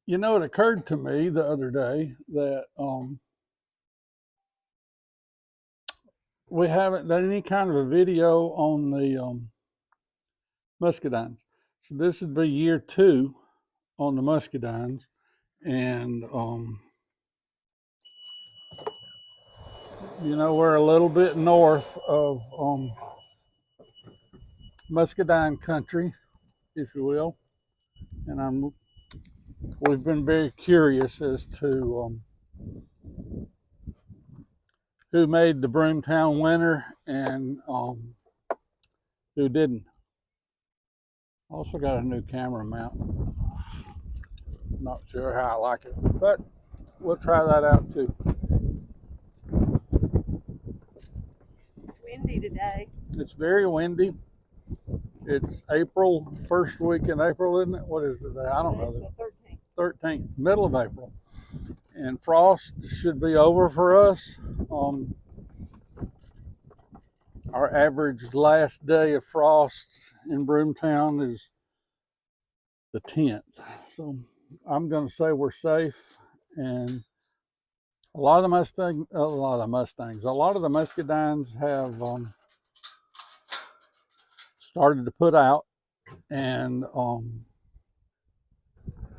You know, it occurred to me the other day that we haven't done any kind of a video on the muscadines. So this would be year 2 on the muscadines, and you know, we're a little bit north of muscadine country, if you will, and we've been very curious as to who made the Broomtown winter and who didn't. Also got a new camera mount. Not sure how I like it, but we'll try that out too. It's windy today. It's very windy. It's April, first week in April, isn't it? What is it today? I don't know. The 13th. 13th, middle of April. And frost should be over for us. Our average last day of frost in Broomtown is the 10th. So I'm going to say we're safe. And a lot of the muscadines have started to put out, and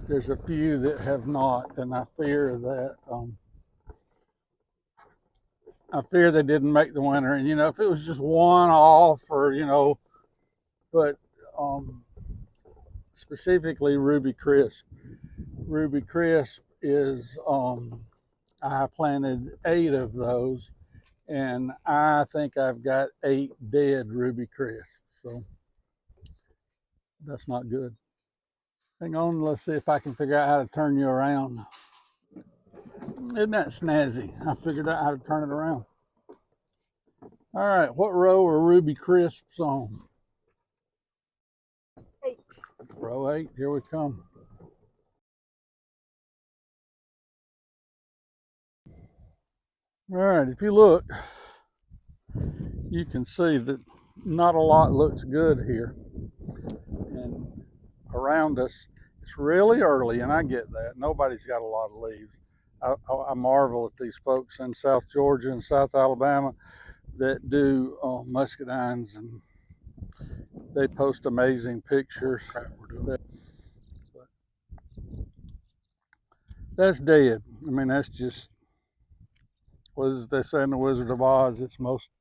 there's a few that have not, and I fear they didn't make the winter. And you know, if it was just one off, or you know, but specifically Ruby Crisp. Ruby Crisp is I planted 8 of those, and I think I've got 8 dead Ruby Crisp. So that's not good. Hang on, let's see if I can figure out how to turn you around. Isn't that snazzy? I figured out how to turn it around. All right, what row are Ruby Crisps on? 8. Row 8, here we come. All right, if you look, you can see that not a lot looks good here. And around us, it's really early, and I get that. Nobody's got a lot of leaves. I marvel at these folks in South Georgia and South Alabama that do muscadines, and they post amazing pictures. But that's dead. I mean, that's just, what does they say in the Wizard of Oz? It's most,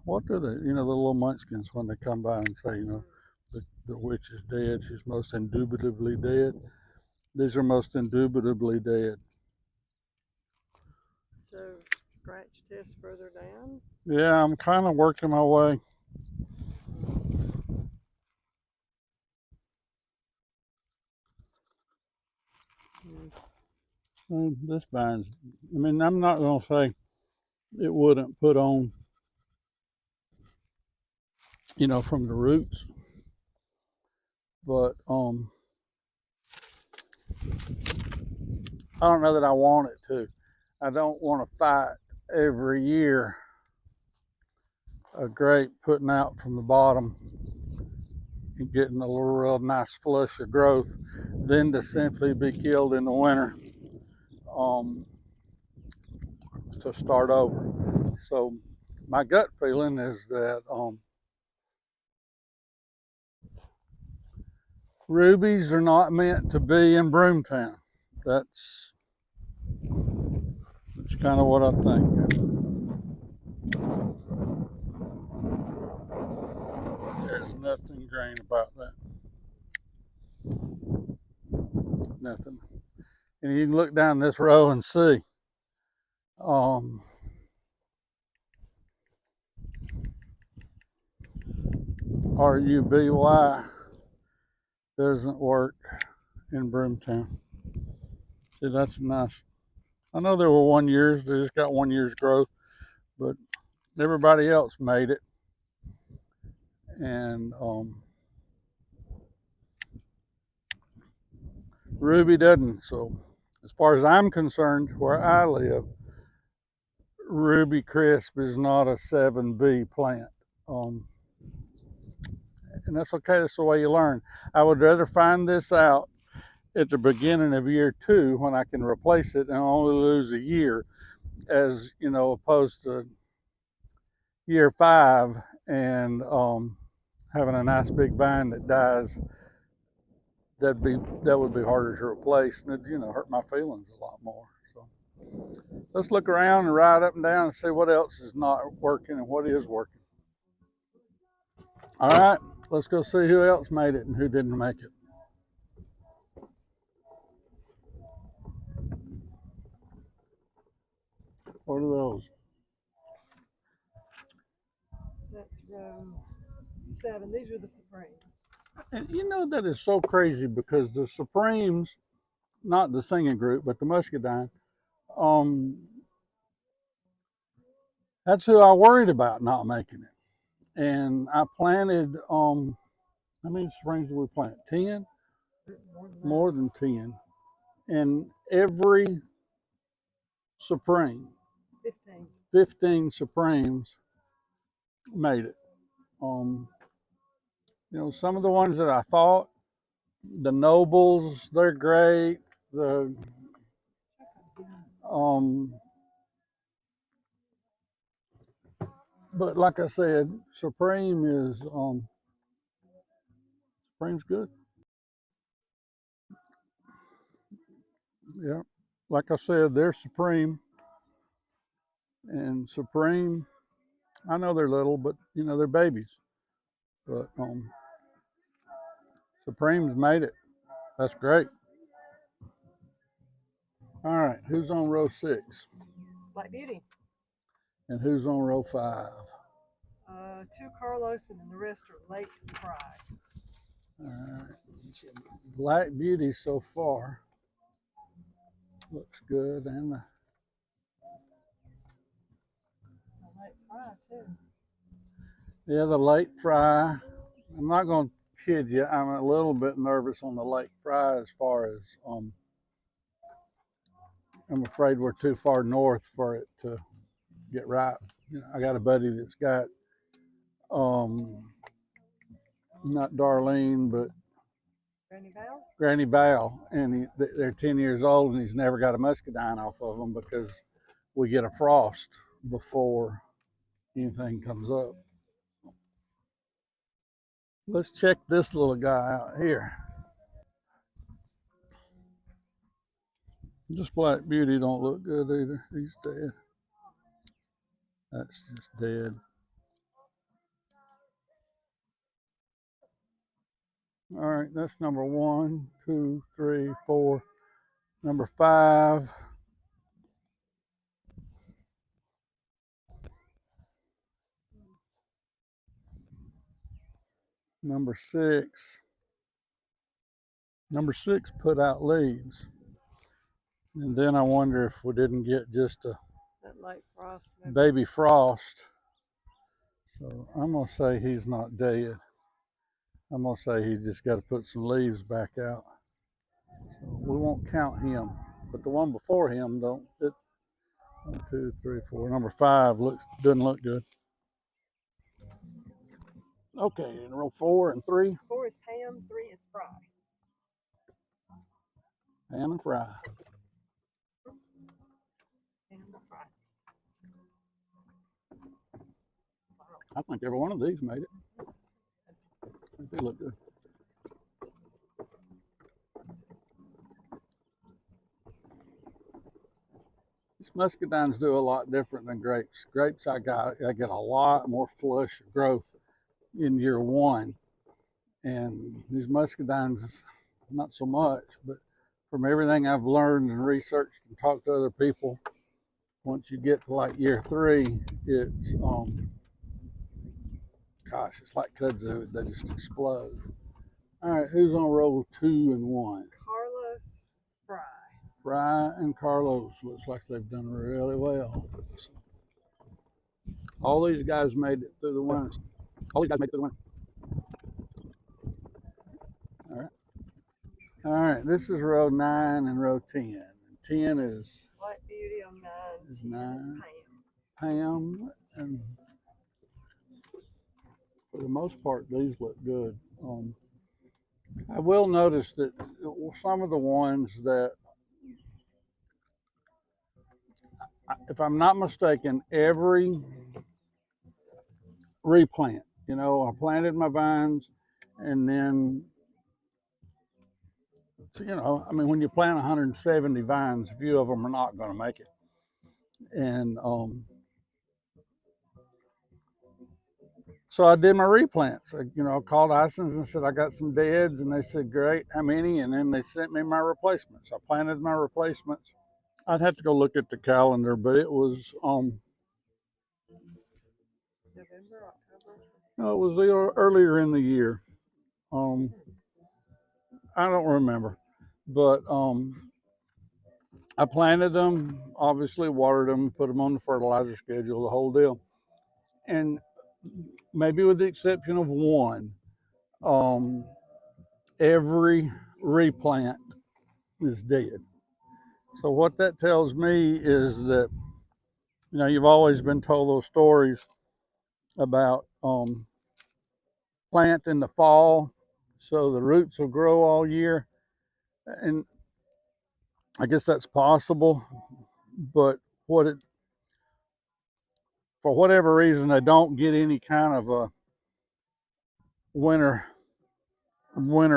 what do they, you know, the little munchkins when they come by and say, you know, the witch is dead, she's most indubitably dead. These are most indubitably dead. So, scratch test further down? Yeah, I'm kind of working my way. This vine's, I mean, I'm not going to say it wouldn't put on, you know, from the roots, but I don't know that I want it to. I don't want to fight every year a grape putting out from the bottom and getting a little real nice flush of growth, then to simply be killed in the winter to start over. So my gut feeling is that rubies are not meant to be in Broomtown. That's kind of what I think. There's nothing green about that. Nothing. And you can look down this row and see. RUBY doesn't work in Broomtown. See, that's nice. I know there were 1 years, they just got 1 year's growth, but everybody else made it. And Ruby doesn't. So as far as I'm concerned, where I live, Ruby Crisp is not a 7B plant. And that's okay, that's the way you learn. I would rather find this out at the beginning of year 2 when I can replace it and only lose a year, as you know, opposed to year 5 and having a nice big vine that dies. That would be harder to replace, and it, you know, hurt my feelings a lot more. So let's look around and ride up and down and see what else is not working and what is working. All right, let's go see who else made it and who didn't make it. What are those? That's row 7. These are the Supremes. And you know, that is so crazy because the Supremes, not the singing group, but the Muscadine, that's who I worried about not making it. And I planted, how many Supremes did we plant? 10? More than 10. And every Supreme, 15 Supremes made it. You know, some of the ones that I thought, the Nobles, they're great. The but like I said, Supreme's good. Yeah, like I said, they're Supreme, and Supreme. I know they're little, but you know they're babies. But Supreme's made it. That's great. All right, who's on row 6? Black Beauty. And who's on row 5? 2 Carlos, and then the rest are late fry. All right, so Black Beauty so far looks good, and the Late fry too. yeah, the late fry. I'm not going to kid you. I'm a little bit nervous on the late fry as far as I'm afraid we're too far north for it to get ripe. You know, I got a buddy that's got not Darlene, but Granny Val, and they're 10 years old, and he's never got a muscadine off of them because we get a frost before anything comes up. Let's check this little guy out here. This Black Beauty don't look good either. He's dead. That's just dead. All right, that's number 1, 2, 3, 4. Number 5. Number 6. Number 6 put out leaves. And then I wonder if we didn't get just a baby frost. So I'm going to say he's not dead. I'm going to say he just got to put some leaves back out. So we won't count him. But the one before him don't. 1, 2, 3, 4. Number 5 doesn't look good. Okay, in row 4 and 3. 4 is Pam, 3 is Fry. Pam and Fry. I think every one of these made it. I think they look good. These muscadines do a lot different than grapes. Grapes, I get a lot more flush growth in year 1, and these muscadines, not so much. But from everything I've learned and researched and talked to other people, once you get to like year 3, it's gosh, it's like kudzu. They just explode. All right, who's on row 2 and 1? Carlos, Fry. Fry and Carlos. Looks like they've done really well. So, all these guys made it through the winter. All right. All right, this is row 9 and row 10. 10 is Black Beauty on 9. Is 10 9. is Pam, and for the most part, these look good. I will notice that some of the ones that, if I'm not mistaken, every replant, I planted my vines, and then, I mean, when you plant 170 vines, a few of them are not going to make it. And so I did my replants. I called Isons and said, I got some deads, and they said, great, how many? And then they sent me my replacements. I planted my replacements. I'd have to go look at the calendar, but it was November, October. no, it was earlier in the year. I don't remember, but I planted them, obviously watered them, put them on the fertilizer schedule, the whole deal. And maybe with the exception of one, every replant is dead. So what that tells me is that, you've always been told those stories about plant in the fall so the roots will grow all year. And I guess that's possible, but for whatever reason, they don't get any kind of a winter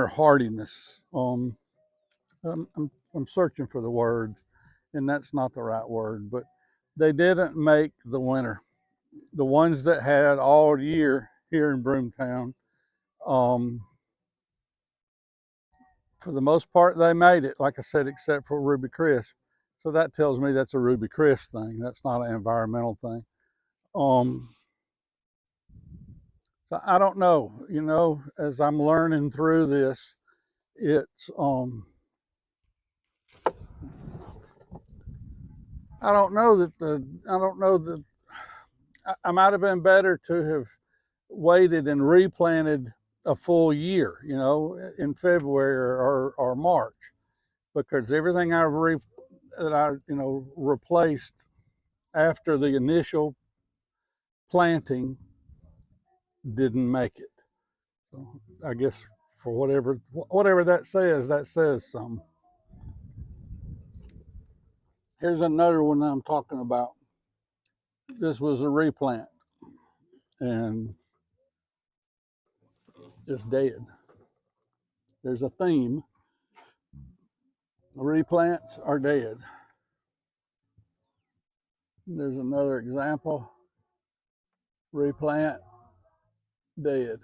hardiness. I'm searching for the words, and that's not the right word, but they didn't make the winter. The ones that had all year here in Broomtown, for the most part, they made it, like I said, except for Ruby Chris. So that tells me that's a Ruby Chris thing. That's not an environmental thing. So I don't know, as I'm learning through this, it's, I don't know that I might have been better to have waited and replanted a full year, in February or March, because everything that I replaced after the initial planting didn't make it. So I guess for whatever that says something. Here's another one I'm talking about. This was a replant, and it's dead. There's a theme. Replants are dead. There's another example. Replant, dead.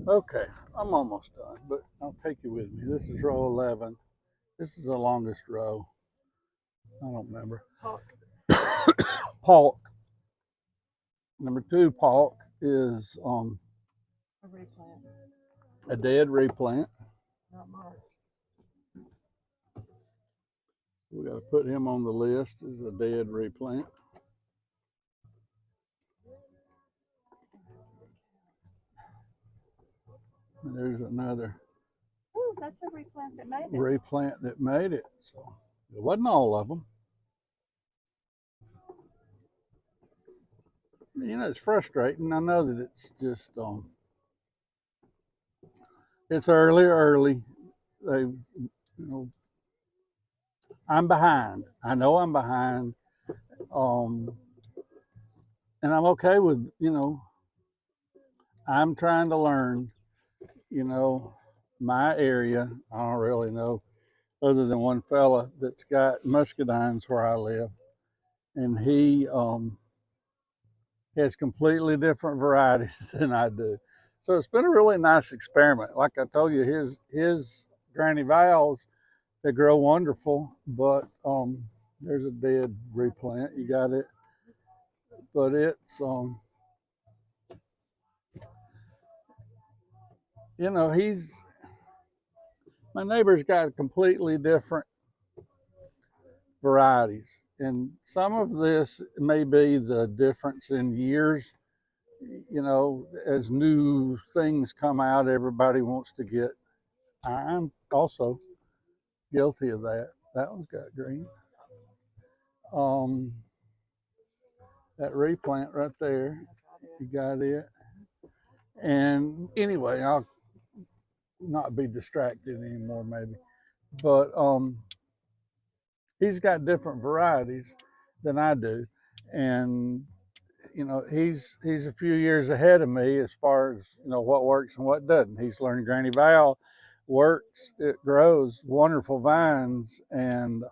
Okay, I'm almost done, but I'll take you with me. This is row 11. This is the longest row. I don't remember. Palk. Number 2, palk, is A replant, a dead replant. not marked. We got to put him on the list as a dead replant. And there's another Oh, that's a replant that made it. replant that made it. So it wasn't all of them. It's frustrating. I know that it's just it's early. They, I'm behind. I know I'm behind. And I'm okay with, I'm trying to learn, my area. I don't really know, other than one fella that's got muscadines where I live, and he has completely different varieties than I do. So it's been a really nice experiment. Like I told you, his Granny Vals, they grow wonderful, but there's a dead replant. You got it, but it's my neighbor's got completely different varieties, and some of this may be the difference in years. As new things come out, everybody wants to get. I'm also guilty of that. That one's got green. That replant right there. You got it. And anyway, I'll not be distracted anymore, maybe. But he's got different varieties than I do, and you know he's a few years ahead of me as far as what works and what doesn't. He's learned Granny Val works, it grows wonderful vines, and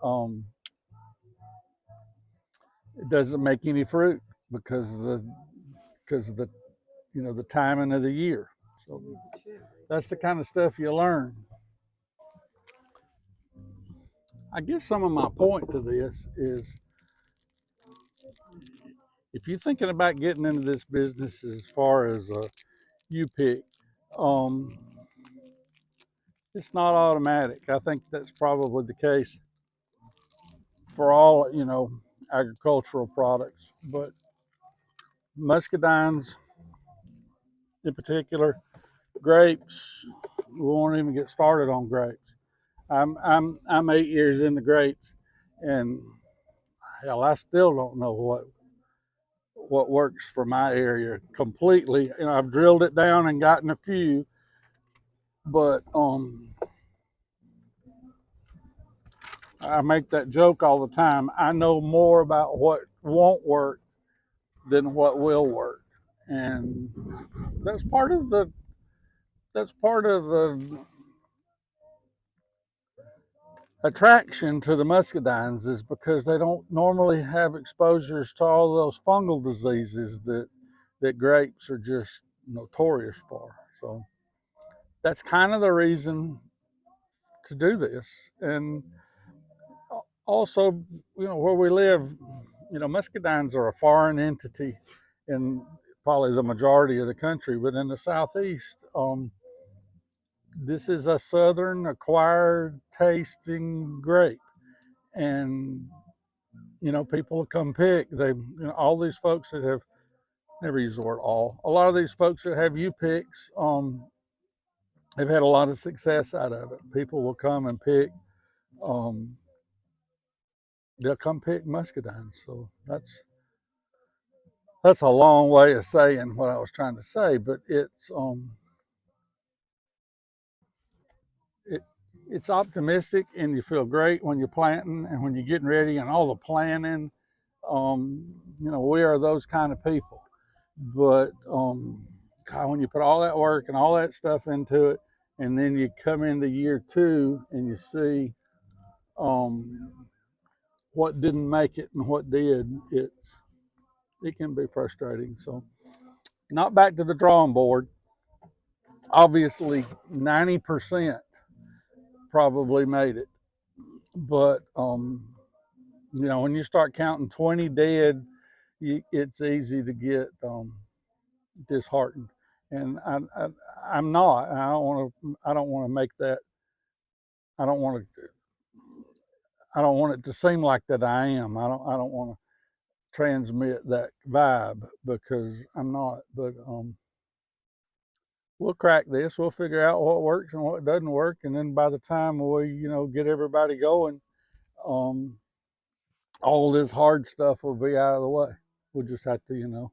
it doesn't make any fruit because of the the timing of the year. So that's the kind of stuff you learn. I guess some of my point to this is, if you're thinking about getting into this business as far as you pick, um, it's not automatic. I think that's probably the case for all agricultural products, but muscadines in particular, grapes. We won't even get started on grapes. I'm 8 years into grapes, and hell, I still don't know what works for my area completely. I've drilled it down and gotten a few, but I make that joke all the time. I know more about what won't work than what will work, and that's part of the attraction to the muscadines, is because they don't normally have exposures to all those fungal diseases that grapes are just notorious for. So that's kind of the reason to do this. And also, where we live, muscadines are a foreign entity in probably the majority of the country, but in the southeast, this is a southern acquired tasting grape, and people will come pick. All these folks that have, never use the word all, a lot of these folks that have U picks, they've had a lot of success out of it. People will come and pick. Um, they'll come pick muscadines. So that's a long way of saying what I was trying to say, but it's optimistic, and you feel great when you're planting and when you're getting ready and all the planning. We are those kind of people. But God, when you put all that work and all that stuff into it, and then you come into year 2 and you see what didn't make it and what did, it can be frustrating. So, not back to the drawing board. Obviously, 90% probably made it, but when you start counting 20 dead, it's easy to get disheartened. And I'm not. I don't want to. I don't want to make that. I don't want to. I don't want it to seem like that I am. I don't want to transmit that vibe, because I'm not. But we'll crack this. We'll figure out what works and what doesn't work, and then by the time we get everybody going, um, all this hard stuff will be out of the way. We'll just have to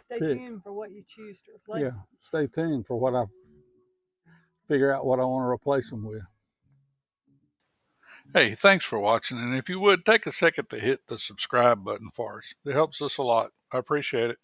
stay pick. tuned for what you choose to replace. Yeah, stay tuned for what I figure out what I want to replace them with. Hey, thanks for watching, and if you would, take a second to hit the subscribe button for us. It helps us a lot. I appreciate it.